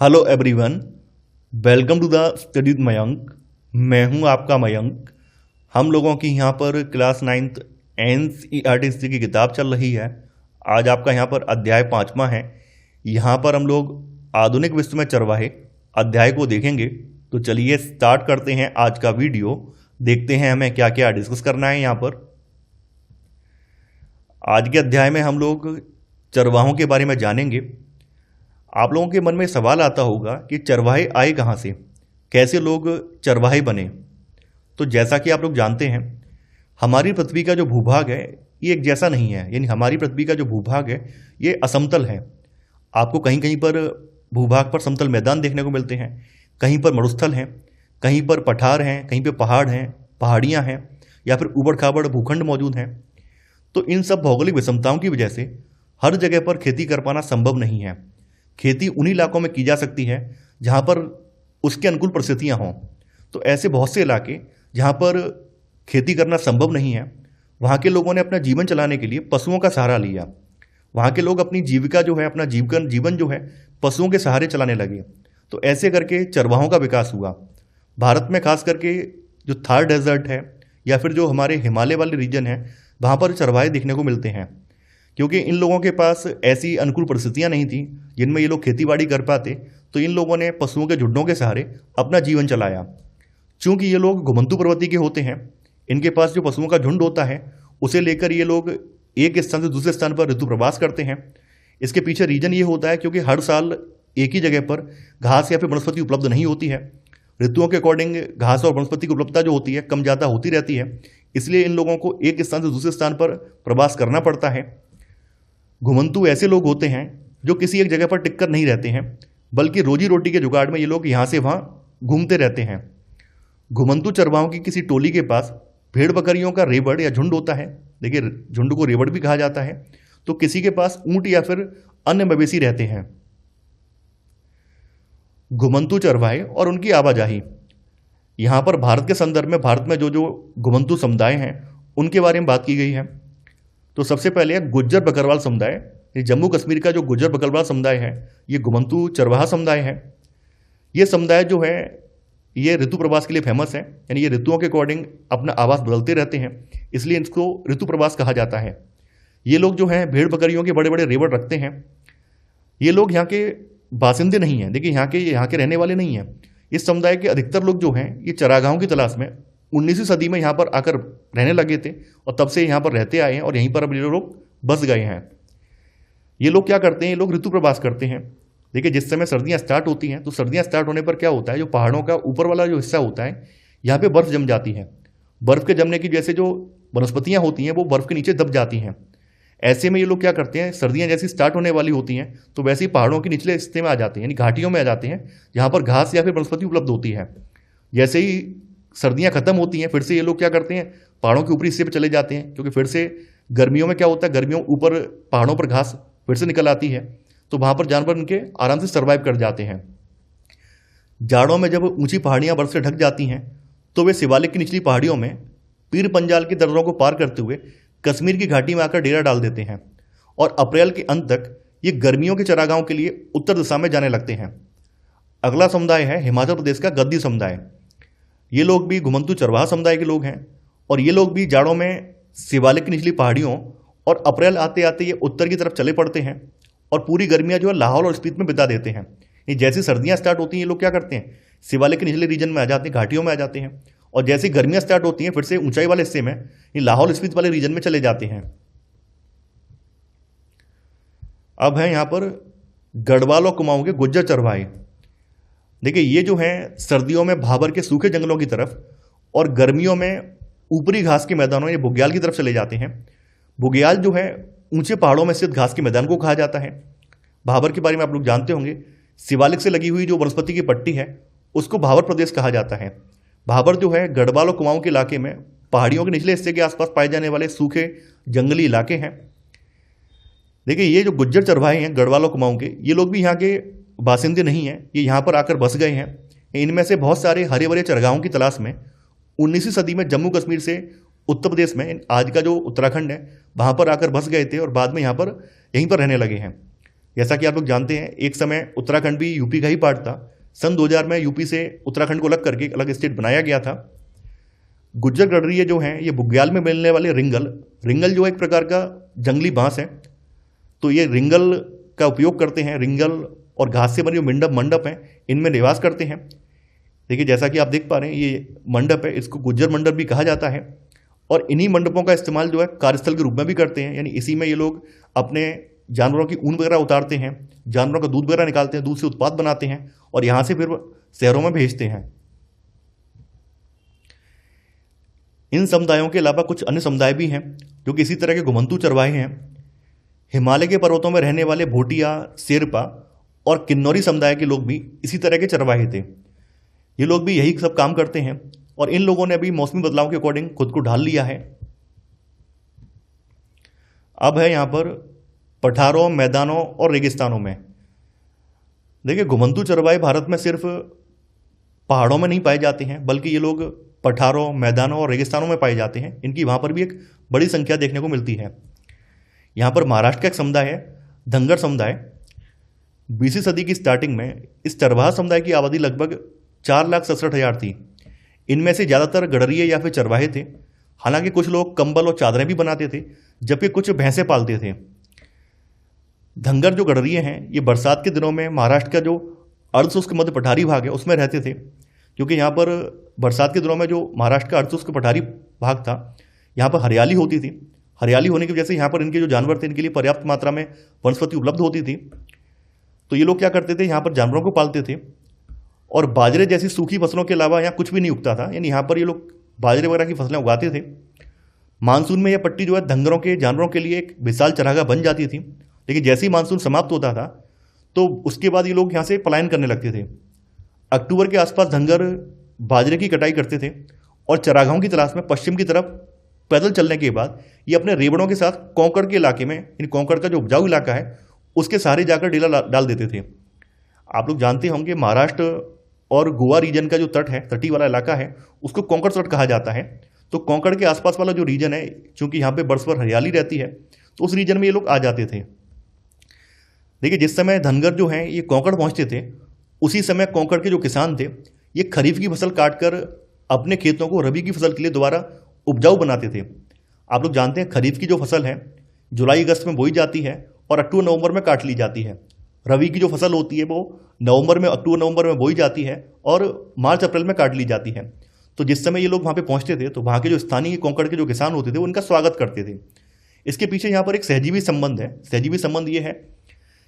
Hello everyone, welcome to the study with Mayank. मैं हूं आपका मयंक। हम लोगों की यहां पर क्लास 9th एनसीईआरटी हिस्ट्री की किताब चल रही है। आज आपका यहां पर अध्याय 5वां है। यहां पर हम लोग आधुनिक विश्व में चरवाहे अध्याय को देखेंगे। तो चलिए स्टार्ट करते हैं आज का वीडियो। देखते हैं हमें क्या क्या डिस्कस करना है। यहाँ पर आज के अध्याय में हम लोग चरवाहों के बारे में जानेंगे। आप लोगों के मन में सवाल आता होगा कि चरवाहे आए कहाँ से, कैसे लोग चरवाहे बने। तो जैसा कि आप लोग जानते हैं, हमारी पृथ्वी का जो भूभाग है ये एक जैसा नहीं है। यानी हमारी पृथ्वी का जो भूभाग है ये असमतल है। आपको कहीं कहीं पर भूभाग पर समतल मैदान देखने को मिलते हैं, कहीं पर मरुस्थल हैं, कहीं पर पठार हैं, कहीं पर पहाड़ हैं, पहाड़ियाँ हैं, या फिर ऊबड़ खाबड़ भूखंड मौजूद हैं। तो इन सब भौगोलिक विषमताओं की वजह से हर जगह पर खेती कर पाना संभव नहीं है। खेती उन्हीं इलाकों में की जा सकती है जहाँ पर उसके अनुकूल परिस्थितियाँ हों। तो ऐसे बहुत से इलाके जहाँ पर खेती करना संभव नहीं है, वहाँ के लोगों ने अपना जीवन चलाने के लिए पशुओं का सहारा लिया। वहाँ के लोग अपनी जीविका जो है, अपना जीवन जो है पशुओं के सहारे चलाने लगे। तो ऐसे करके चरवाहों का विकास हुआ। भारत में खास करके जो थार डेजर्ट है या फिर जो हमारे हिमालय वाले रीजन है, वहाँ पर चरवाहे देखने को मिलते हैं, क्योंकि इन लोगों के पास ऐसी अनुकूल परिस्थितियां नहीं थी जिनमें ये लोग खेतीबाड़ी कर पाते। तो इन लोगों ने पशुओं के झुंडों के सहारे अपना जीवन चलाया। चूंकि ये लोग घुमंतू प्रवृत्ति के होते हैं, इनके पास जो पशुओं का झुंड होता है उसे लेकर ये लोग एक स्थान से दूसरे स्थान पर ऋतु प्रवास करते हैं। इसके पीछे रीजन ये होता है क्योंकि हर साल एक ही जगह पर घास या फिर वनस्पति उपलब्ध नहीं होती है। ऋतुओं के अकॉर्डिंग घास और वनस्पति की उपलब्धता जो होती है कम ज़्यादा होती रहती है। इसलिए इन लोगों को एक स्थान से दूसरे स्थान पर प्रवास करना पड़ता है। घुमंतू ऐसे लोग होते हैं जो किसी एक जगह पर टिककर नहीं रहते हैं, बल्कि रोजी रोटी के जुगाड़ में ये लोग यहाँ से वहाँ घूमते रहते हैं। घुमंतू चरवाहों की किसी टोली के पास भेड़ बकरियों का रेवड़ या झुंड होता है। देखिए, झुंड को रेवड़ भी कहा जाता है। तो किसी के पास ऊंट या फिर अन्य मवेशी रहते हैं। घुमंतू चरवाहे और उनकी आवाजाही। यहाँ पर भारत के संदर्भ में भारत में जो जो घुमंतू समुदाय हैं उनके बारे में बात की गई है। तो सबसे पहले गुज्जर बकरवाल समुदाय। जम्मू कश्मीर का जो गुज्जर बकरवाल समुदाय है ये घुमंतू चरवाहा समुदाय है। ये समुदाय जो है ये ऋतु प्रवास के लिए फेमस है। यानी ये ऋतुओं के अकॉर्डिंग अपना आवास बदलते रहते हैं, इसलिए इसको ऋतु प्रवास कहा जाता है। ये लोग जो हैं भेड़ बकरियों के बड़े बड़े रेवड़ रखते हैं। ये लोग यहाँ के बासिंदे नहीं हैं। देखिए, यहाँ के रहने वाले नहीं हैं। इस समुदाय के अधिकतर लोग जो हैं ये चरागाहों की तलाश में 19वीं सदी में यहाँ पर आकर रहने लगे थे और तब से यहाँ पर रहते आए हैं और यहीं पर अब ये लोग बस गए हैं। ये लोग क्या करते हैं, ये लोग ऋतु प्रवास करते हैं। देखिए, जिस समय सर्दियाँ स्टार्ट होती हैं तो सर्दियाँ स्टार्ट होने पर क्या होता है, जो पहाड़ों का ऊपर वाला जो हिस्सा होता है यहाँ पे बर्फ़ जम जाती है। बर्फ़ के जमने की वजह से जो वनस्पतियाँ होती हैं वो बर्फ़ के नीचे दब जाती हैं। ऐसे में ये लोग क्या करते हैं, सर्दियाँ जैसी स्टार्ट होने वाली होती हैं तो वैसे ही पहाड़ों के निचले हिस्से में आ जाते हैं, यानी घाटियों में आ जाते हैं जहाँ पर घास या फिर वनस्पति उपलब्ध होती है। जैसे ही सर्दियाँ खत्म होती हैं फिर से ये लोग क्या करते हैं, पहाड़ों के ऊपरी हिस्से पर चले जाते हैं, क्योंकि फिर से गर्मियों में क्या होता है, गर्मियों ऊपर पहाड़ों पर घास फिर से निकल आती है, तो वहाँ पर जानवर इनके आराम से सर्वाइव कर जाते हैं। जाड़ों में जब ऊंची पहाड़ियाँ बर्फ से ढक जाती हैं तो वे शिवालिक की निचली पहाड़ियों में पीर पंजाल की दर्रों को पार करते हुए कश्मीर की घाटी में आकर डेरा डाल देते हैं और अप्रैल के अंत तक ये गर्मियों के चरागाहों के लिए उत्तर दिशा में जाने लगते हैं। अगला समुदाय है हिमाचल प्रदेश का गद्दी समुदाय। ये लोग भी घुमंतू चरवाहा समुदाय के लोग हैं और ये लोग भी जाड़ों में शिवालिक की निचली पहाड़ियों और अप्रैल आते आते ये उत्तर की तरफ चले पड़ते हैं और पूरी गर्मियाँ जो है लाहौल और स्पीति में बिता देते हैं। ये जैसी सर्दियाँ स्टार्ट होती हैं ये लोग क्या करते हैं, शिवालिक के निचले रीजन में आ जाते हैं, घाटियों में आ जाते हैं, और जैसी गर्मियाँ स्टार्ट होती हैं फिर से ऊंचाई वाले हिस्से में ये लाहौल स्पीति वाले रीजन में चले जाते हैं। अब है यहाँ पर गढ़वाल और कुमाऊं के गुज्जर चरवाहे। देखिए, ये जो हैं सर्दियों में भाबर के सूखे जंगलों की तरफ और गर्मियों में ऊपरी घास के मैदानों या बुग्याल की तरफ चले जाते हैं। बुग्याल जो है ऊंचे पहाड़ों में स्थित घास के मैदान को कहा जाता है। भाबर के बारे में आप लोग जानते होंगे, शिवालिक से लगी हुई जो वनस्पति की पट्टी है उसको भाबर प्रदेश कहा जाता है। भाबर जो है गढ़वाल और कुमाऊं के इलाके में पहाड़ियों के निचले हिस्से के आसपास पाए जाने वाले सूखे जंगली इलाके हैं। देखिए, ये जो गुज्जर चरवाहे हैं गढ़वाल और कुमाऊं के, ये लोग भी यहाँ के बासिंदे नहीं हैं, ये यहाँ पर आकर बस गए हैं। इनमें से बहुत सारे हरे भरे चरगाहों की तलाश में 19वीं सदी में जम्मू कश्मीर से उत्तर प्रदेश में, आज का जो उत्तराखंड है, वहाँ पर आकर बस गए थे और बाद में यहाँ पर यहीं पर रहने लगे हैं। जैसा कि आप लोग जानते हैं, एक समय उत्तराखंड भी यूपी का ही पार्ट था। सन 2000 में यूपी से उत्तराखंड को अलग करके एक अलग स्टेट बनाया गया था। गुज्जर गडरिये जो हैं ये बुग्याल में मिलने वाले रिंगल, रिंगल जो एक प्रकार का जंगली बांस है, तो ये रिंगल का उपयोग करते हैं। रिंगल और घास से बने जो मंडप हैं इनमें निवास करते हैं। देखिए जैसा कि आप देख पा रहे हैं ये मंडप है, इसको गुज्जर मंडप भी कहा जाता है। और इन्हीं मंडपों का इस्तेमाल जो है कार्यस्थल के रूप में भी करते हैं, यानी इसी में ये लोग अपने जानवरों की ऊन वगैरह उतारते हैं, जानवरों का दूध वगैरह निकालते हैं, दूध से उत्पाद बनाते हैं और यहाँ से फिर शहरों में भेजते हैं। इन समुदायों के अलावा कुछ अन्य समुदाय भी हैं जो कि इसी तरह के घुमंतू चरवाहे हैं। हिमालय के पर्वतों में रहने वाले भोटिया, शेरपा और किन्नौरी समुदाय के लोग भी इसी तरह के चरवाहे थे। ये लोग भी यही सब काम करते हैं और इन लोगों ने भी मौसमी बदलाव के अकॉर्डिंग खुद को ढाल लिया है। अब है यहाँ पर पठारों, मैदानों और रेगिस्तानों में। देखिए घुमंतू चरवाहे भारत में सिर्फ पहाड़ों में नहीं पाए जाते हैं, बल्कि ये लोग पठारों, मैदानों और रेगिस्तानों में पाए जाते हैं। इनकी वहाँ पर भी एक बड़ी संख्या देखने को मिलती है। यहाँ पर महाराष्ट्र का एक समुदाय है, धंगर समुदाय। 20वीं सदी की स्टार्टिंग में इस चरवाहा समुदाय की आबादी लगभग 4,67,000 थी। इनमें से ज़्यादातर गडरिये या फिर चरवाहे थे। हालांकि कुछ लोग कंबल और चादरें भी बनाते थे, जबकि कुछ भैंसें पालते थे। धंगर जो गडरिये हैं ये बरसात के दिनों में महाराष्ट्र का जो अर्धशुष्क मध्य पठारी भाग है उसमें रहते थे, क्योंकि यहाँ पर बरसात के दिनों में जो महाराष्ट्र का अर्धशुष्क पठारी भाग था यहाँ पर हरियाली होती थी। हरियाली होने की वजह से यहाँ पर इनके जो जानवर थे इनके लिए पर्याप्त मात्रा में वनस्पति उपलब्ध होती थी। तो ये लोग क्या करते थे, यहाँ पर जानवरों को पालते थे और बाजरे जैसी सूखी फसलों के अलावा यहाँ कुछ भी नहीं उगता था, यानी यहाँ पर ये लोग बाजरे वगैरह की फसलें उगाते थे। मानसून में यह पट्टी जो है धंगरों के जानवरों के लिए एक विशाल चरागाह बन जाती थी, लेकिन जैसे ही मानसून समाप्त होता था तो उसके बाद ये लोग यहाँ से पलायन करने लगते थे। अक्टूबर के आसपास धंगर बाजरे की कटाई करते थे और चरागाहों की तलाश में पश्चिम की तरफ पैदल चलने के बाद ये अपने रेवड़ों के साथ कोंकण के इलाके में, इन कोंकण का जो उपजाऊ इलाका है उसके सहारे जाकर डेला डाल देते थे। आप लोग जानते होंगे महाराष्ट्र और गोवा रीजन का जो तट है, तटीय वाला इलाका है, उसको कोंकण तट कहा जाता है। तो कोंकण के आसपास वाला जो रीजन है, चूंकि यहाँ पे बरस भर हरियाली रहती है, तो उस रीजन में ये लोग आ जाते थे। देखिए जिस समय धनगर जो हैं ये कोंकण पहुँचते थे, उसी समय कोंकण के जो किसान थे ये खरीफ की फसल काटकर अपने खेतों को रबी की फसल के लिए दोबारा उपजाऊ बनाते थे। आप लोग जानते हैं खरीफ की जो फसल है जुलाई अगस्त में बोई जाती है और अक्टूबर नवंबर में काट ली जाती है। रबी की जो फसल होती है वो अक्टूबर नवंबर में बोई जाती है और मार्च अप्रैल में काट ली जाती है। तो जिस समय ये लोग वहाँ पे पहुँचते थे तो वहाँ के जो स्थानीय कोंकण के जो किसान होते थे वो उनका स्वागत करते थे। इसके पीछे यहाँ पर एक सहजीवी संबंध है। सहजीवी संबंध ये है,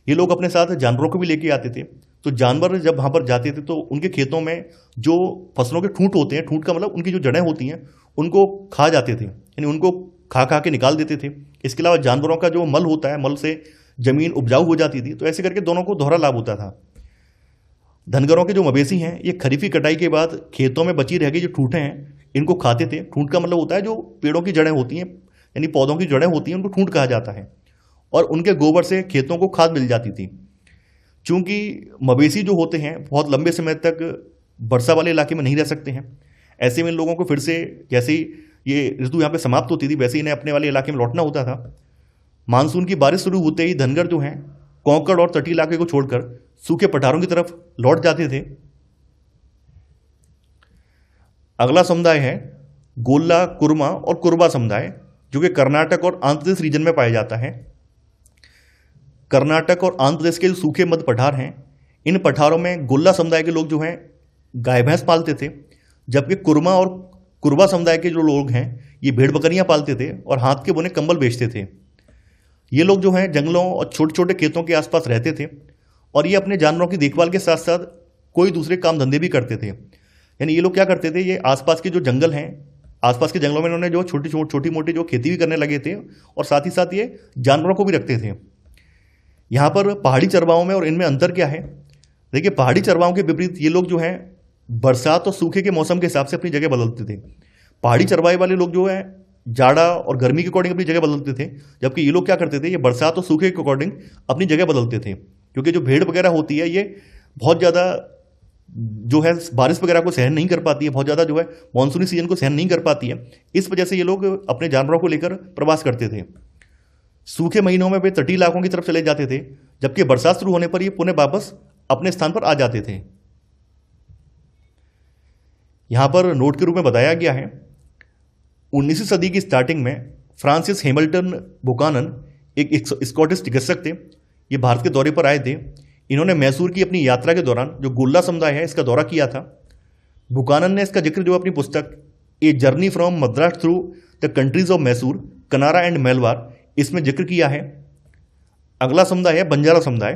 ये लोग अपने साथ जानवरों को भी लेके आते थे। तो जानवर जब वहाँ पर जाते थे तो उनके खेतों में जो फसलों के ठूंठ होते हैं, ठूंठ का मतलब उनकी जो जड़ें होती हैं, उनको खा जाते थे, यानी उनको खा खा के निकाल देते थे। इसके अलावा जानवरों का जो मल होता है, मल से जमीन उपजाऊ हो जाती थी। तो ऐसे करके दोनों को दोहरा लाभ होता था। धनगरों के जो मवेशी हैं ये खरीफी कटाई के बाद खेतों में बची रह गई जो ठूंठें हैं इनको खाते थे। ठूंठ का मतलब होता है जो पेड़ों की जड़ें होती हैं, यानी पौधों की जड़ें होती हैं, उनको ठूंठ कहा जाता है। और उनके गोबर से खेतों को खाद मिल जाती थी। चूंकि मवेशी जो होते हैं बहुत लंबे समय तक वर्षा वाले इलाके में नहीं रह सकते हैं, ऐसे में इन लोगों को फिर से जैसे ही ये ऋतु यहाँ पे समाप्त होती थी वैसे ही इन्हें अपने वाले इलाके में लौटना होता था। मानसून की बारिश शुरू होते ही धनगर जो हैं कोंकण और तटीय इलाके को छोड़कर सूखे पठारों की तरफ लौट जाते थे। अगला समुदाय है गोल्ला, कुरमा और कुरबा समुदाय, जो कि कर्नाटक और आंध्र प्रदेश रीजन में पाया जाता है। कर्नाटक और आंध्र प्रदेश के जो सूखे मध्य पठार हैं, इन पठारों में गोल्ला समुदाय के लोग जो हैं गाय भैंस पालते थे, जबकि कुरमा और कुरबा समुदाय के जो लोग हैं ये भेड़ बकरियां पालते थे और हाथ के बुने कंबल बेचते थे। ये लोग जो हैं जंगलों और छोटे छोटे खेतों के आसपास रहते थे और ये अपने जानवरों की देखभाल के साथ साथ कोई दूसरे काम धंधे भी करते थे। यानी ये लोग क्या करते थे, ये आसपास के जो जंगल हैं, आसपास के जंगलों में इन्होंने जो छोटी मोटी जो खेती भी करने लगे थे और साथ ही साथ ये जानवरों को भी रखते थे। यहाँ पर पहाड़ी चरवाहों में और इनमें अंतर क्या है? देखिए पहाड़ी चरवाहों के विपरीत ये लोग जो हैं बरसात और सूखे के मौसम के हिसाब से अपनी जगह बदलते थे। पहाड़ी चरवाहे वाले लोग जो है जाड़ा और गर्मी के अकॉर्डिंग अपनी जगह बदलते थे, जबकि ये लोग क्या करते थे, ये बरसात और सूखे के अकॉर्डिंग अपनी जगह बदलते थे। क्योंकि जो भेड़ वगैरह होती है ये बहुत ज़्यादा जो है बारिश वगैरह को सहन नहीं कर पाती है, बहुत ज़्यादा जो है मानसूनी सीजन को सहन नहीं कर पाती है। इस वजह से ये लोग अपने जानवरों को लेकर प्रवास करते थे। सूखे महीनों में वे तटीय इलाकों की तरफ चले जाते थे, जबकि बरसात शुरू होने पर ये पुनः वापस अपने स्थान पर आ जाते थे। यहां पर नोट के रूप में बताया गया है, 19वीं सदी की स्टार्टिंग में फ्रांसिस हैमिल्टन बुकानन एक स्कॉटिश चिकित्सक थे। ये भारत के दौरे पर आए थे। इन्होंने मैसूर की अपनी यात्रा के दौरान जो गोल्ला समुदाय है इसका दौरा किया था। बुकानन ने इसका जिक्र जो अपनी पुस्तक a journey from Madras through the countries of Mysore, Canara and Malabar, इसमें जिक्र किया है। अगला समुदाय है बंजारा समुदाय।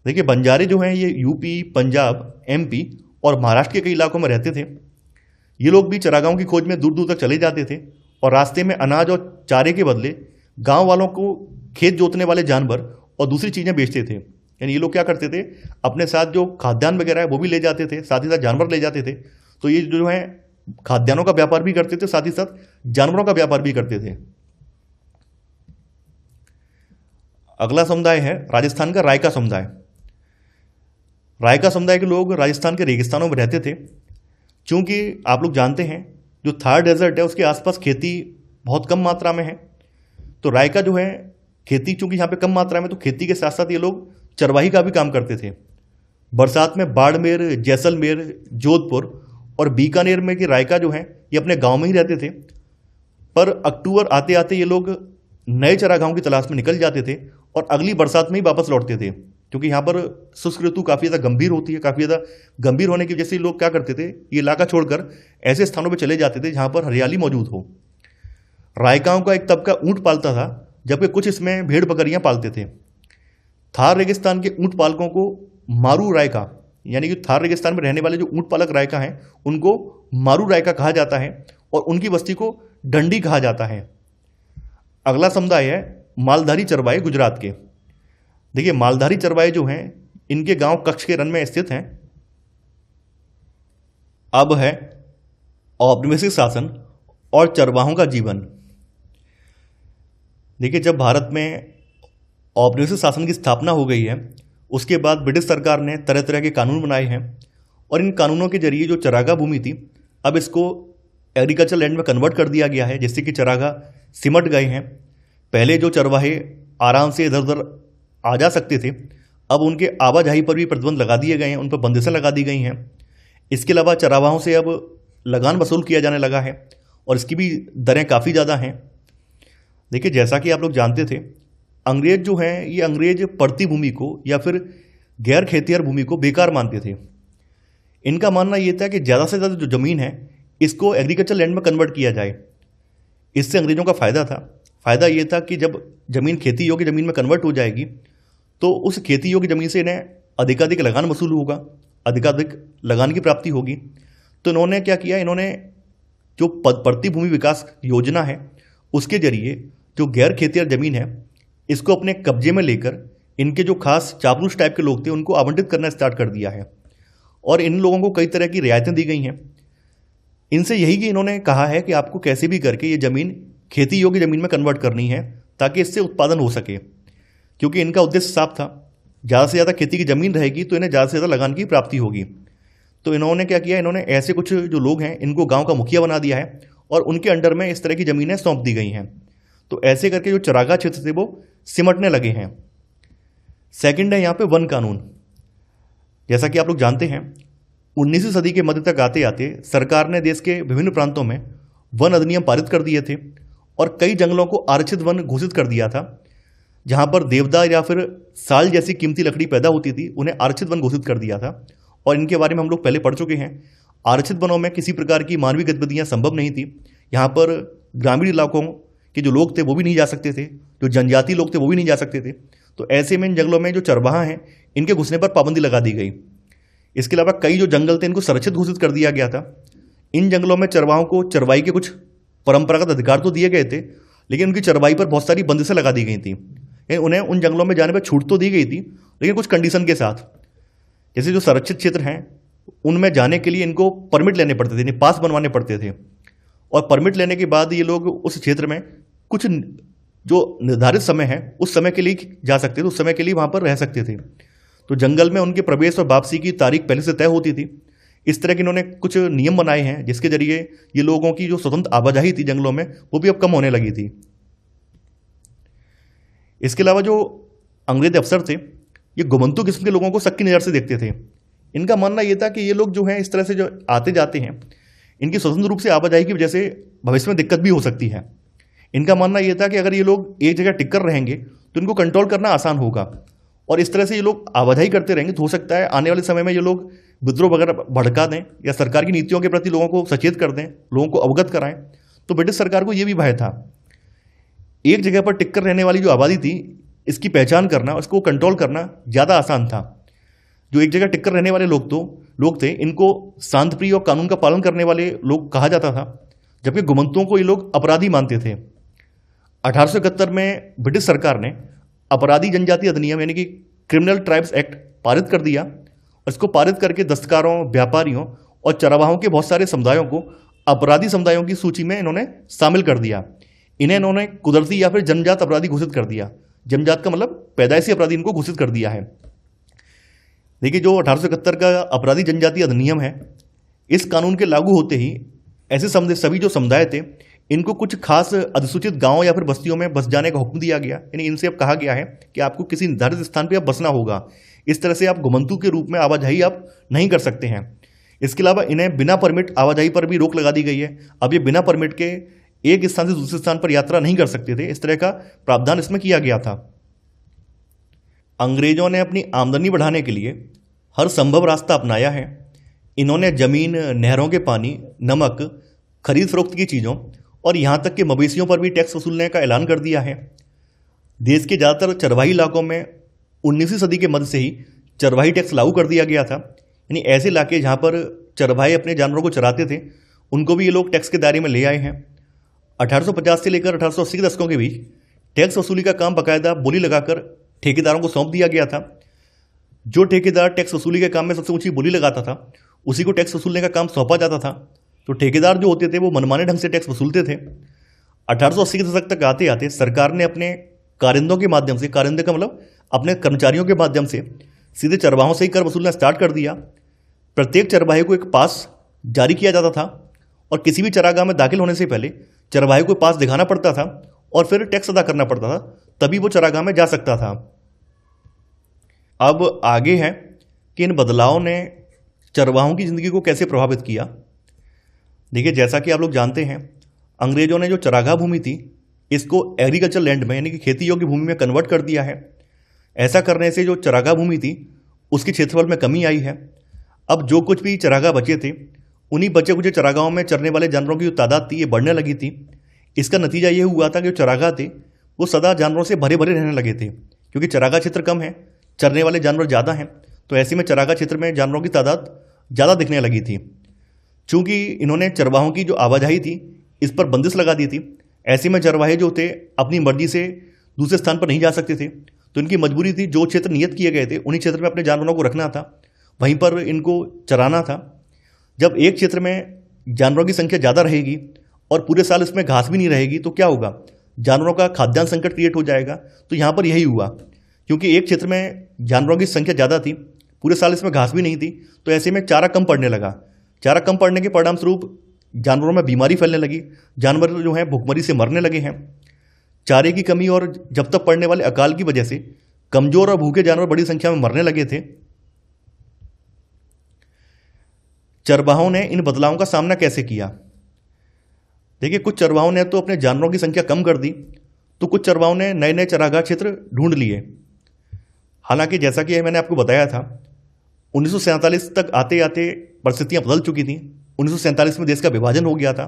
देखिए, बंजारे जो हैं ये यूपी, पंजाब, एमपी और महाराष्ट्र के कई इलाकों में रहते थे। ये लोग भी चरागाहों की खोज में दूर दूर तक चले जाते थे और रास्ते में अनाज और चारे के बदले गांव वालों को खेत जोतने वाले जानवर और दूसरी चीज़ें बेचते थे। यानी ये लोग क्या करते थे, अपने साथ जो खाद्यान्न वगैरह है वो भी ले जाते थे, साथ ही साथ जानवर ले जाते थे। तो ये जो है खाद्यान्नों का व्यापार भी करते थे, साथ ही साथ जानवरों का व्यापार भी करते थे। अगला समुदाय है राजस्थान का रायका समुदाय। रायका समुदाय के लोग राजस्थान के रेगिस्तानों में रहते थे। क्योंकि आप लोग जानते हैं जो थार डेजर्ट है उसके आसपास खेती बहुत कम मात्रा में है, तो रायका जो है खेती चूंकि यहाँ पे कम मात्रा में, तो खेती के साथ साथ ये लोग चरवाही का भी काम करते थे। बरसात में बाड़मेर, जैसलमेर, जोधपुर और बीकानेर में कि रायका जो है ये अपने गांव में ही रहते थे। पर अक्टूबर आते आते ये लोग नए चरागाहों की तलाश में निकल जाते थे और अगली बरसात में ही वापस लौटते थे। क्योंकि यहाँ पर शुष्क ऋतु काफ़ी ज़्यादा गंभीर होती है। काफ़ी ज़्यादा गंभीर होने की वजह से लोग क्या करते थे, ये इलाका छोड़कर ऐसे स्थानों पर चले जाते थे जहाँ पर हरियाली मौजूद हो। रायकाओं का एक तबका ऊँट पालता था, जबकि कुछ इसमें भेड़ बकरियाँ पालते थे। थार रेगिस्तान के ऊँट पालकों को मारू रायका, यानी कि थार रेगिस्तान में रहने वाले जो ऊँट पालक रायका हैं उनको मारू रायका कहा जाता है और उनकी बस्ती को डंडी कहा जाता है। अगला समुदाय है मालधारी चरवाहे गुजरात के। देखिए, मालधारी चरवाहे जो हैं इनके गांव कच्छ के रण में स्थित हैं। अब है औपनिवेशिक शासन और चरवाहों का जीवन। देखिए, जब भारत में औपनिवेशिक शासन की स्थापना हो गई है उसके बाद ब्रिटिश सरकार ने तरह तरह के कानून बनाए हैं और इन कानूनों के जरिए जो चरागाह भूमि थी अब इसको एग्रीकल्चर लैंड में कन्वर्ट कर दिया गया है, जिससे कि चरागाह सिमट गए हैं। पहले जो चरवाहे आराम से इधर उधर आ जा सकते थे, अब उनके आवाजाही पर भी प्रतिबंध लगा दिए गए हैं, उन पर बंदिशें लगा दी गई हैं। इसके अलावा चरावाहों से अब लगान वसूल किया जाने लगा है और इसकी भी दरें काफ़ी ज़्यादा हैं। देखिए, जैसा कि आप लोग जानते थे, अंग्रेज जो हैं ये अंग्रेज पड़ती भूमि को या फिर गैर खेतिहर भूमि को बेकार मानते थे। इनका मानना ये था कि ज़्यादा से ज़्यादा जो ज़मीन है इसको एग्रीकल्चर लैंड में कन्वर्ट किया जाए। इससे अंग्रेज़ों का फ़ायदा था। फ़ायदा ये था कि जब ज़मीन खेती योग्य ज़मीन में कन्वर्ट हो जाएगी तो उस खेती योग्य ज़मीन से इन्हें अधिकाधिक लगान वसूल होगा, अधिकाधिक लगान की प्राप्ति होगी। तो इन्होंने क्या किया, इन्होंने जो पड़ती भूमि विकास योजना है उसके जरिए जो गैर खेतिहर ज़मीन है इसको अपने कब्जे में लेकर इनके जो खास चापलूस टाइप के लोग थे उनको आवंटित करना स्टार्ट कर दिया है और इन लोगों को कई तरह की रियायतें दी गई हैं। इनसे यही कि इन्होंने कहा है कि आपको कैसे भी करके ये ज़मीन खेती योग्य ज़मीन में कन्वर्ट करनी है ताकि इससे उत्पादन हो सके। क्योंकि इनका उद्देश्य साफ था, ज़्यादा से ज़्यादा खेती की ज़मीन रहेगी तो इन्हें ज़्यादा से ज़्यादा लगान की प्राप्ति होगी। तो इन्होंने क्या किया, इन्होंने ऐसे कुछ जो लोग हैं इनको गाँव का मुखिया बना दिया है और उनके अंडर में इस तरह की ज़मीनें सौंप दी गई हैं। तो ऐसे करके जो चरागाह क्षेत्र थे वो सिमटने लगे हैं। सेकंड है यहाँ पे वन कानून। जैसा कि आप लोग जानते हैं 19वीं सदी के मध्य तक आते आते सरकार ने देश के विभिन्न प्रांतों में वन अधिनियम पारित कर दिए थे और कई जंगलों को आरक्षित वन घोषित कर दिया था। जहाँ पर देवदार या फिर साल जैसी कीमती लकड़ी पैदा होती थी उन्हें आरक्षित वन घोषित कर दिया था और इनके बारे में हम लोग पहले पढ़ चुके हैं। आरक्षित वनों में किसी प्रकार की मानवीय गतिविधियाँ संभव नहीं थी। यहाँ पर ग्रामीण इलाकों के जो लोग थे वो भी नहीं जा सकते थे, जो जनजाति लोग थे वो भी नहीं जा सकते थे। तो ऐसे में इन जंगलों में जो चरवाहा हैं इनके घुसने पर पाबंदी लगा दी गई। इसके अलावा कई जो जंगल थे इनको संरक्षित घोषित कर दिया गया था। इन जंगलों में चरवाहों को चरवाई के कुछ परंपरागत अधिकार तो दिए गए थे, लेकिन उनकी चरवाई पर बहुत सारी बंदिशें लगा दी गई थी। उन्हें उन जंगलों में जाने पर छूट तो दी गई थी, लेकिन कुछ कंडीशन के साथ। जैसे जो संरक्षित क्षेत्र हैं उनमें जाने के लिए इनको परमिट लेने पड़ते थे, पास बनवाने पड़ते थे और परमिट लेने के बाद ये लोग उस क्षेत्र में कुछ जो निर्धारित समय है उस समय के लिए जा सकते थे, उस समय के लिए वहाँ पर रह सकते थे। तो जंगल में उनके प्रवेश और वापसी की तारीख पहले से तय होती थी। इस तरह के इन्होंने कुछ नियम बनाए हैं जिसके जरिए ये लोगों की जो स्वतंत्र आवाजाही थी जंगलों में वो भी अब कम होने लगी थी। इसके अलावा जो अंग्रेज अफसर थे ये गोमंतु किस्म के लोगों को शक की नज़र से देखते थे। इनका मानना ये था कि ये लोग जो हैं इस तरह से जो आते जाते हैं इनकी स्वतंत्र रूप से आवाजाही की वजह से भविष्य में दिक्कत भी हो सकती है। इनका मानना यह था कि अगर ये लोग एक जगह टिक कर रहेंगे तो इनको कंट्रोल करना आसान होगा, और इस तरह से ये लोग आवाजाही करते रहेंगे तो हो सकता है आने वाले समय में ये लोग विद्रोह वगैरह भड़का दें या सरकार की नीतियों के प्रति लोगों को सचेत कर दें, लोगों को अवगत कराएं। तो ब्रिटिश सरकार को ये भी भय था। एक जगह पर टिक कर रहने वाली जो आबादी थी इसकी पहचान करना, उसको कंट्रोल करना ज़्यादा आसान था। जो एक जगह टिक कर रहने वाले लोग थे इनको शांतिप्रिय और कानून का पालन करने वाले लोग कहा जाता था, जबकि गोमंतुओं को ये लोग अपराधी मानते थे। 1871 में ब्रिटिश सरकार ने अपराधी जनजाति अधिनियम यानी कि क्रिमिनल ट्राइब्स एक्ट पारित कर दिया, और इसको पारित करके दस्तकारों, व्यापारियों और चरवाहों के बहुत सारे समुदायों को अपराधी समुदायों की सूची में इन्होंने शामिल कर दिया। इन्हें इन्होंने कुदरती या फिर जन्मजात अपराधी घोषित कर दिया। जन्मजात का मतलब पैदाइशी अपराधी इनको घोषित कर दिया है। देखिए, जो 1871 का अपराधी जनजाति अधिनियम है, इस कानून के लागू होते ही ऐसे सभी जो समुदाय थे इनको कुछ खास अधिसूचित गांवों या फिर बस्तियों में बस जाने का हुक्म दिया गया। यानी इनसे अब कहा गया है कि आपको किसी निर्धारित स्थान पर अब बसना होगा। इस तरह से आप गोमंतु के रूप में आवाजाही आप नहीं कर सकते हैं। इसके अलावा इन्हें बिना परमिट आवाजाही पर भी रोक लगा दी गई है। अब ये बिना परमिट के एक स्थान से दूसरे स्थान पर यात्रा नहीं कर सकते थे। इस तरह का प्रावधान इसमें किया गया था। अंग्रेजों ने अपनी आमदनी बढ़ाने के लिए हर संभव रास्ता अपनाया है। इन्होंने जमीन, नहरों के पानी, नमक, खरीद फरोख्त की चीज़ों और यहाँ तक कि मवेशियों पर भी टैक्स वसूलने का ऐलान कर दिया है। देश के ज़्यादातर चरवाही इलाकों में 19वीं सदी के मध्य से ही चरवाही टैक्स लागू कर दिया गया था। यानी ऐसे इलाके जहाँ पर चरवाहे अपने जानवरों को चराते थे उनको भी ये लोग टैक्स के दायरे में ले आए हैं। 1850 से लेकर 1880 के दशकों के बीच टैक्स वसूली का काम बाकायदा बोली लगाकर ठेकेदारों को सौंप दिया गया था। जो ठेकेदार टैक्स वसूली के काम में सबसे ऊंची बोली लगाता था उसी को टैक्स वसूलने का काम सौंपा जाता था। तो ठेकेदार जो होते थे वो मनमाने ढंग से टैक्स वसूलते थे। 1880 के दशक तक आते आते सरकार ने अपने कारिंदों के माध्यम से, कारिंदे का मतलब अपने कर्मचारियों के माध्यम से, सीधे चरवाहों से ही कर वसूलना स्टार्ट कर दिया। प्रत्येक चरवाहे को एक पास जारी किया जाता था और किसी भी चरागाह में दाखिल होने से पहले चरवाहे को पास दिखाना पड़ता था और फिर टैक्स अदा करना पड़ता था, तभी वो चरागाह में जा सकता था। अब आगे है कि इन बदलावों ने चरवाहों की ज़िंदगी को कैसे प्रभावित किया। देखिए, जैसा कि आप लोग जानते हैं, अंग्रेजों ने जो चरागाह भूमि थी इसको एग्रीकल्चर लैंड में यानी कि खेती योग्य भूमि में कन्वर्ट कर दिया है। ऐसा करने से जो चरागाह भूमि थी उसकी क्षेत्रफल में कमी आई है। अब जो कुछ भी चरागाह बचे थे उन्हीं बचे कुछ चरागाहों में चरने वाले जानवरों की जो तादाद थी ये बढ़ने लगी थी। इसका नतीजा ये हुआ था कि जो चरागाह थे वो सदा जानवरों से भरे भरे रहने लगे थे, क्योंकि चरागाह क्षेत्र कम है, चरने वाले जानवर ज़्यादा हैं। तो ऐसे में चरागाह क्षेत्र में जानवरों की तादाद ज़्यादा दिखने लगी थी। चूँकि इन्होंने चरवाहों की जो आवाजाही थी इस पर बंदिश लगा दी थी, ऐसे में चरवाहे जो थे अपनी मर्जी से दूसरे स्थान पर नहीं जा सकते थे। तो इनकी मजबूरी थी जो क्षेत्र नियत किए गए थे उन्हीं क्षेत्र में अपने जानवरों को रखना था, वहीं पर इनको चराना था। जब एक क्षेत्र में जानवरों की संख्या ज़्यादा रहेगी और पूरे साल इसमें घास भी नहीं रहेगी तो क्या होगा, जानवरों का खाद्यान्न संकट क्रिएट हो जाएगा। तो यहाँ पर यही हुआ, क्योंकि एक क्षेत्र में जानवरों की संख्या ज़्यादा थी, पूरे साल इसमें घास भी नहीं थी, तो ऐसे में चारा कम पड़ने लगा। चारा कम पड़ने के परिणाम स्वरूप जानवरों में बीमारी फैलने लगी, जानवर जो हैं भूखमरी से मरने लगे हैं। चारे की कमी और जब तक पड़ने वाले अकाल की वजह से कमजोर और भूखे जानवर बड़ी संख्या में मरने लगे थे। चरवाहों ने इन बदलावों का सामना कैसे किया। देखिए, कुछ चरवाहों ने तो अपने जानवरों की संख्या कम कर दी, तो कुछ चरवाहों ने नए नए चरागाह क्षेत्र ढूंढ लिए। हालांकि जैसा कि मैंने आपको बताया था 1947 तक आते आते परिस्थितियां बदल चुकी थी। 1947 में देश का विभाजन हो गया था।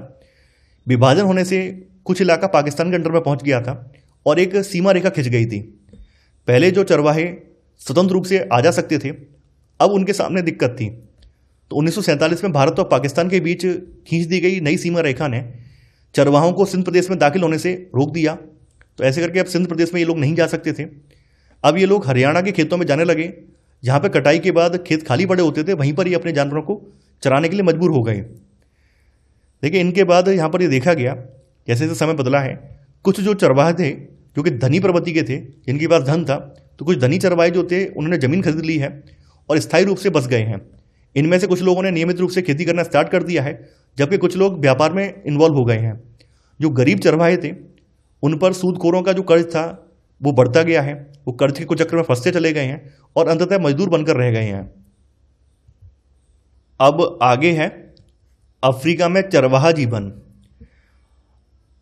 विभाजन होने से कुछ इलाका पाकिस्तान के अंडर में पहुंच गया था और एक सीमा रेखा खिंच गई थी। पहले जो चरवाहे स्वतंत्र रूप से आ जा सकते थे, अब उनके सामने दिक्कत थी। तो 1947 में भारत और पाकिस्तान के बीच खींच दी गई नई सीमा रेखा ने चरवाहों को सिंध प्रदेश में दाखिल होने से रोक दिया। तो ऐसे करके अब सिंध प्रदेश में ये लोग नहीं जा सकते थे। अब ये लोग हरियाणा के खेतों में जाने लगे, जहाँ पे कटाई के बाद खेत खाली पड़े होते थे, वहीं पर ही अपने जानवरों को चराने के लिए मजबूर हो गए। देखिए, इनके बाद यहाँ पर ये देखा गया जैसे जैसे समय बदला है, कुछ जो चरवाहे थे जो कि धनी प्रवृत्ति के थे, जिनके पास धन था, तो कुछ धनी चरवाहे जो थे उन्होंने ज़मीन खरीद ली है और स्थायी रूप से बस गए हैं। इनमें से कुछ लोगों ने नियमित रूप से खेती करना स्टार्ट कर दिया है, जबकि कुछ लोग व्यापार में इन्वॉल्व हो गए हैं। जो गरीब चरवाहे थे उन पर सूदखोरों का जो कर्ज था वो बढ़ता गया है, वो कर्ज के कुचक्र में फंसते चले गए हैं और अंततः मजदूर बनकर रह गए हैं। अब आगे है अफ्रीका में चरवाहा जीवन।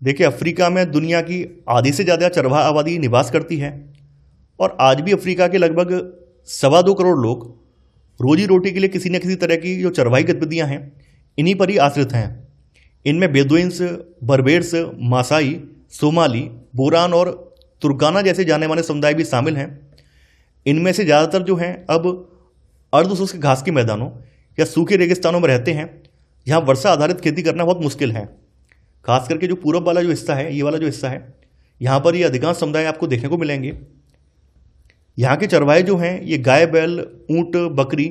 देखिए, अफ्रीका में दुनिया की आधी से ज़्यादा चरवाहा आबादी निवास करती है और आज भी अफ्रीका के लगभग 2.25 करोड़ लोग रोजी रोटी के लिए किसी न किसी तरह की जो चरवाही गतिविधियां हैं इन्हीं पर ही आश्रित हैं। इनमें बेदुइन्स, बर्बेर्स, मासाई, सोमाली, बोरान और तुर्काना जैसे जाने माने समुदाय भी शामिल हैं। इनमें से ज़्यादातर जो हैं अब अर्धशुष्क घास के मैदानों या सूखे रेगिस्तानों में रहते हैं, जहाँ वर्षा आधारित खेती करना बहुत मुश्किल है। खास करके जो पूरब वाला जो हिस्सा है, ये वाला जो हिस्सा है, यहाँ पर ये अधिकांश समुदाय आपको देखने को मिलेंगे। यहाँ के चरवाहे जो हैं ये गाय, बैल, ऊँट, बकरी,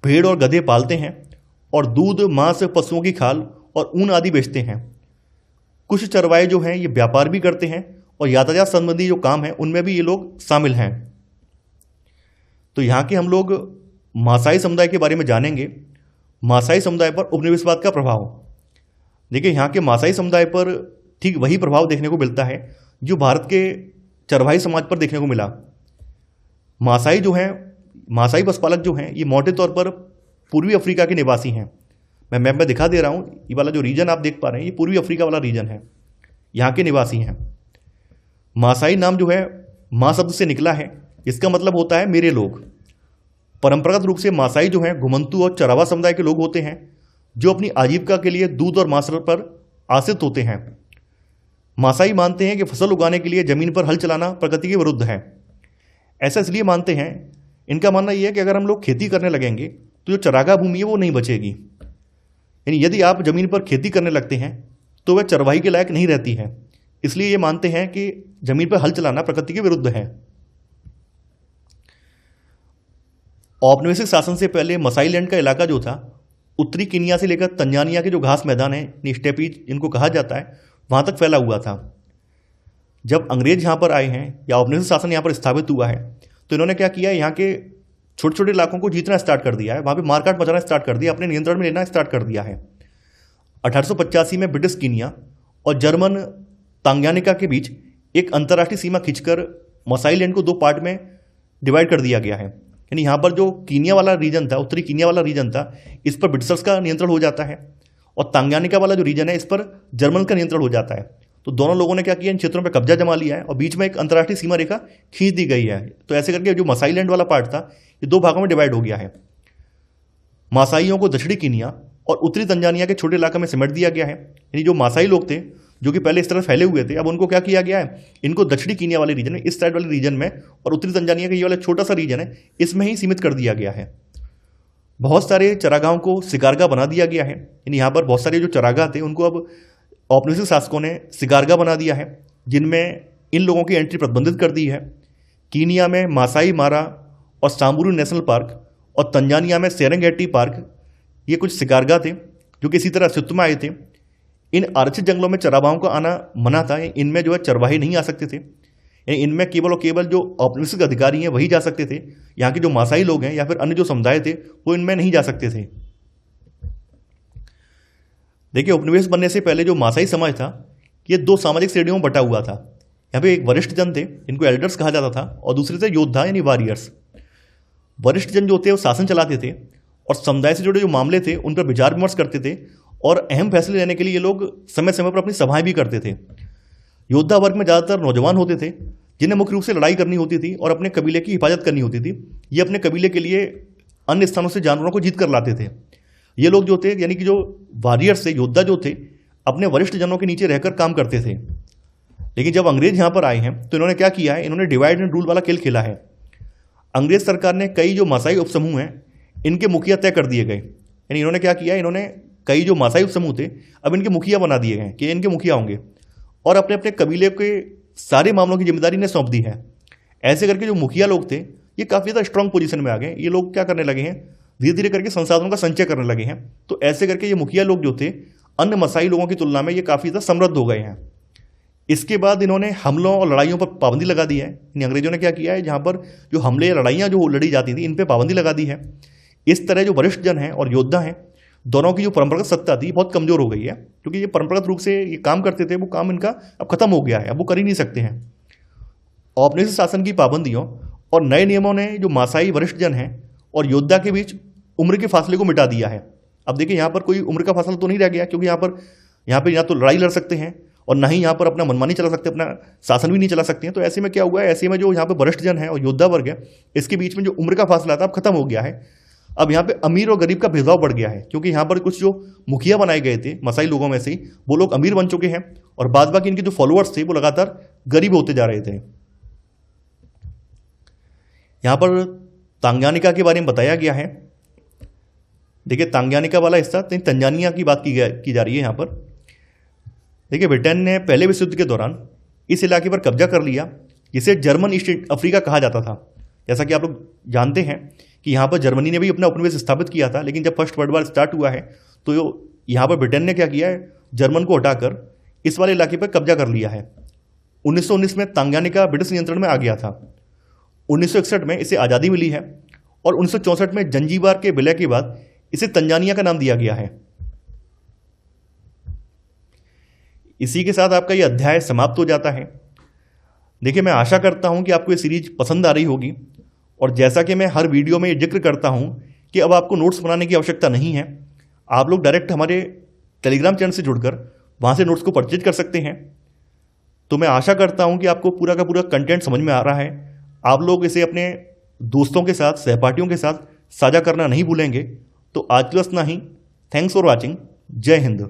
भेड़ और गधे पालते हैं और दूध, मांस, पशुओं की खाल और ऊन आदि बेचते हैं। कुछ चरवाहे जो हैं ये व्यापार भी करते हैं और यातायात संबंधी जो काम है उनमें भी ये लोग शामिल हैं। तो यहाँ के हम लोग मासाई समुदाय के बारे में जानेंगे। मासाई समुदाय पर उपनिवेशवाद का प्रभाव। देखिए, यहाँ के मासाई समुदाय पर ठीक वही प्रभाव देखने को मिलता है जो भारत के चरवाही समाज पर देखने को मिला। मासाई जो हैं, मासाई पशुपालक जो हैं, ये मोटे तौर पर पूर्वी अफ्रीका के निवासी हैं। मैं मैप में दिखा दे रहा हूँ, ये वाला जो रीजन आप देख पा रहे हैं ये पूर्वी अफ्रीका वाला रीजन है, यहाँ के निवासी हैं। मासाई नाम जो है माँ शब्द से निकला है, इसका मतलब होता है मेरे लोग। परंपरागत रूप से मासाई जो हैं घुमंतू और चरावा समुदाय के लोग होते हैं जो अपनी आजीविका के लिए दूध और मांस पर आश्रित होते हैं। मासाई मानते हैं कि फसल उगाने के लिए जमीन पर हल चलाना प्रकृति के विरुद्ध है। ऐसा इसलिए मानते हैं, इनका मानना यह है कि अगर हम लोग खेती करने लगेंगे तो जो चरागाह भूमि है वो नहीं बचेगी। यानी यदि आप जमीन पर खेती करने लगते हैं तो वह चरवाही के लायक नहीं रहती है। इसलिए ये मानते हैं कि जमीन पर हल चलाना प्रकृति के विरुद्ध है। औपनिवेशिक शासन से पहले मसाईलैंड का इलाका जो था उत्तरी कीनिया से लेकर तंजानिया के जो घास मैदान है, स्टेपीज इनको कहा जाता है, वहाँ तक फैला हुआ था। जब अंग्रेज यहाँ पर आए हैं या औपनिवेशिक शासन यहाँ पर स्थापित हुआ है तो इन्होंने क्या किया, यहाँ के छोटे छोटे इलाकों को जीतना स्टार्ट कर दिया है, वहाँ पे मारकाट मचाना स्टार्ट कर दिया, अपने नियंत्रण में लेना स्टार्ट कर दिया है। 1885 में ब्रिटिश कीनिया और जर्मन तांग्यानिका के बीच एक अंतर्राष्ट्रीय सीमा खींचकर मसाईलैंड को 2 पार्ट में डिवाइड कर दिया गया है। यानी यहाँ पर जो कीनिया वाला रीजन था, उत्तरी कीनिया वाला रीजन था, इस पर ब्रिटिशर्स का नियंत्रण हो जाता है और तांग्यानिका वाला जो रीजन है इस पर जर्मन का नियंत्रण हो जाता है। तो दोनों लोगों ने क्या किया, इन क्षेत्रों पर कब्जा जमा लिया है और बीच में एक अंतर्राष्ट्रीय सीमा रेखा खींच दी गई है। तो ऐसे करके जो मसाईलैंड वाला पार्ट था ये 2 भागों में डिवाइड हो गया है। मासाइयों को दक्षिणी कीनिया और उत्तरी तंजानिया के छोटे इलाके में सिमट दिया गया है। यानी जो मासाई लोग थे जो कि पहले इस तरह फैले हुए थे, अब उनको क्या किया गया है, इनको दक्षिणी कीनिया वाले रीजन में, इस साइड वाले रीजन में, और उत्तरी तंजानिया का ये वाला छोटा सा रीजन है इसमें ही सीमित कर दिया गया है। बहुत सारे चरागाहों को शिकारगाह बना दिया गया है। यानी यहाँ पर बहुत सारे जो चरागाह थे उनको अब औपनिवेशिक शासकों ने शिकारगाह बना दिया है, जिनमें इन लोगों की एंट्री प्रतिबंधित कर दी है। कीनिया में मासाई मारा और सांबुरू नेशनल पार्क और तंजानिया में सेरेंगेटी पार्क, ये कुछ शिकारगाह थे जो कि इसी तरह अस्तित्व में आए थे। इन आरक्षित जंगलों में चरावाहों का आना मना था। इनमें जो है चरवाहे नहीं आ सकते थे। इनमें केवल और केवल जो औपनिवेशिक अधिकारी हैं वही जा सकते थे। यहाँ के जो मासाई लोग हैं या फिर अन्य जो समुदाय थे वो इनमें नहीं जा सकते थे। देखिए, उपनिवेश बनने से पहले जो मासाई समाज था ये 2 सामाजिक श्रेणियों में बटा हुआ था। यहाँ पे एक वरिष्ठ जन थे, इनको एल्डर्स कहा जाता था, और दूसरे थे योद्धा यानी वॉरियर्स। वरिष्ठ जन जो थे वो शासन चलाते थे और समुदाय से जुड़े जो मामले थे उन पर विचार विमर्श करते थे और अहम फैसले लेने के लिए ये लोग समय समय पर अपनी सभाएं भी करते थे। योद्धा वर्ग में ज़्यादातर नौजवान होते थे जिन्हें मुख्य रूप से लड़ाई करनी होती थी और अपने कबीले की हिफाजत करनी होती थी। ये अपने कबीले के लिए अन्य स्थानों से जानवरों को जीत कर लाते थे। ये लोग जो थे, यानी कि जो वॉरियर्स थे, योद्धा जो थे, अपने वरिष्ठ जनों के नीचे रहकर काम करते थे। लेकिन जब अंग्रेज यहाँ पर आए हैं तो इन्होंने क्या किया है, इन्होंने डिवाइड एंड रूल वाला खेल खेला है। अंग्रेज सरकार ने कई जो मासाई उपसमूह हैं इनके मुखिया तय कर दिए गए। यानी इन्होंने क्या किया, इन्होंने कई जो मासाई उपसमूह थे अब इनके मुखिया बना दिए गए कि इनके मुखिया होंगे और अपने अपने कबीले के सारे मामलों की जिम्मेदारी इन्हें सौंप दी है। ऐसे करके जो मुखिया लोग थे ये काफ़ी ज़्यादा स्ट्रांग पोजीशन में आ गए। ये लोग क्या करने लगे हैं, धीरे धीरे करके संसाधनों का संचय करने लगे हैं। तो ऐसे करके ये मुखिया लोग जो थे अन्य मसाई लोगों की तुलना में ये काफ़ी ज़्यादा समृद्ध हो गए हैं। इसके बाद इन्होंने हमलों और लड़ाइयों पर पाबंदी लगा दी है। अंग्रेजों ने क्या किया है, जहाँ पर जो हमले या लड़ाइयाँ जो लड़ी जाती थी इन पर पाबंदी लगा दी है। इस तरह जो वरिष्ठ जन हैं और योद्धा हैं दोनों की जो परंपरागत सत्ता थी बहुत कमजोर हो गई है, क्योंकि ये परंपरागत रूप से ये काम करते थे वो काम इनका अब खत्म हो गया है, अब वो कर ही नहीं सकते हैं। औपनिवेशिक शासन की पाबंदियों और नए नियमों ने जो मासाई वरिष्ठ जन हैं और योद्धा के बीच उम्र के फासले को मिटा दिया है। अब देखिए यहाँ पर कोई उम्र का फासला तो नहीं रह गया, क्योंकि यहाँ पे या तो लड़ाई लड़ सकते हैं और ना ही यहाँ पर अपना मनमानी चला सकते, अपना शासन भी नहीं चला सकते हैं। तो ऐसे में क्या हुआ है, ऐसे में जो यहाँ पे वरिष्ठ जन है और योद्धा वर्ग है, इसके बीच में जो उम्र का फासला था अब खत्म हो गया है। अब यहाँ पे अमीर और गरीब का भेदभाव बढ़ गया है, क्योंकि यहाँ पर कुछ जो मुखिया बनाए गए थे मसाई लोगों में से ही, वो लोग अमीर बन चुके हैं और बाद बाकी इनके जो फॉलोअर्स थे वो लगातार गरीब होते जा रहे थे। यहाँ पर तांगानिका के बारे में बताया गया है। देखिए तांगानिका वाला हिस्सा तंजानिया की बात की जा रही है यहाँ पर। देखिए ब्रिटेन ने पहले विश्व युद्ध के दौरान इस इलाके पर कब्जा कर लिया, जिसे जर्मन ईस्ट अफ्रीका कहा जाता था। जैसा कि आप लोग जानते हैं कि यहाँ पर जर्मनी ने भी अपना उपनिवेश स्थापित किया था, लेकिन जब फर्स्ट वर्ल्ड वॉर स्टार्ट हुआ है तो यहाँ पर ब्रिटेन ने क्या किया है, जर्मन को हटाकर इस वाले इलाके पर कब्जा कर लिया है। 1919 में तांगानिका ब्रिटिश नियंत्रण में आ गया था। 1961 में इसे आज़ादी मिली है और 1964 में जंजीबार के विलय के बाद इसे तंजानिया का नाम दिया गया है। इसी के साथ आपका ये अध्याय समाप्त हो जाता है। देखिए मैं आशा करता हूं कि आपको ये सीरीज पसंद आ रही होगी, और जैसा कि मैं हर वीडियो में ये जिक्र करता हूं कि अब आपको नोट्स बनाने की आवश्यकता नहीं है। आप लोग डायरेक्ट हमारे टेलीग्राम चैनल से जुड़कर वहां से नोट्स को परचेज कर सकते हैं। तो मैं आशा करता हूं कि आपको पूरा का पूरा कंटेंट समझ में आ रहा है। आप लोग इसे अपने दोस्तों के साथ, सहपाठियों के साथ साझा करना नहीं भूलेंगे। तो आज के लिए इतना ही। Thanks for watching. जय हिंद।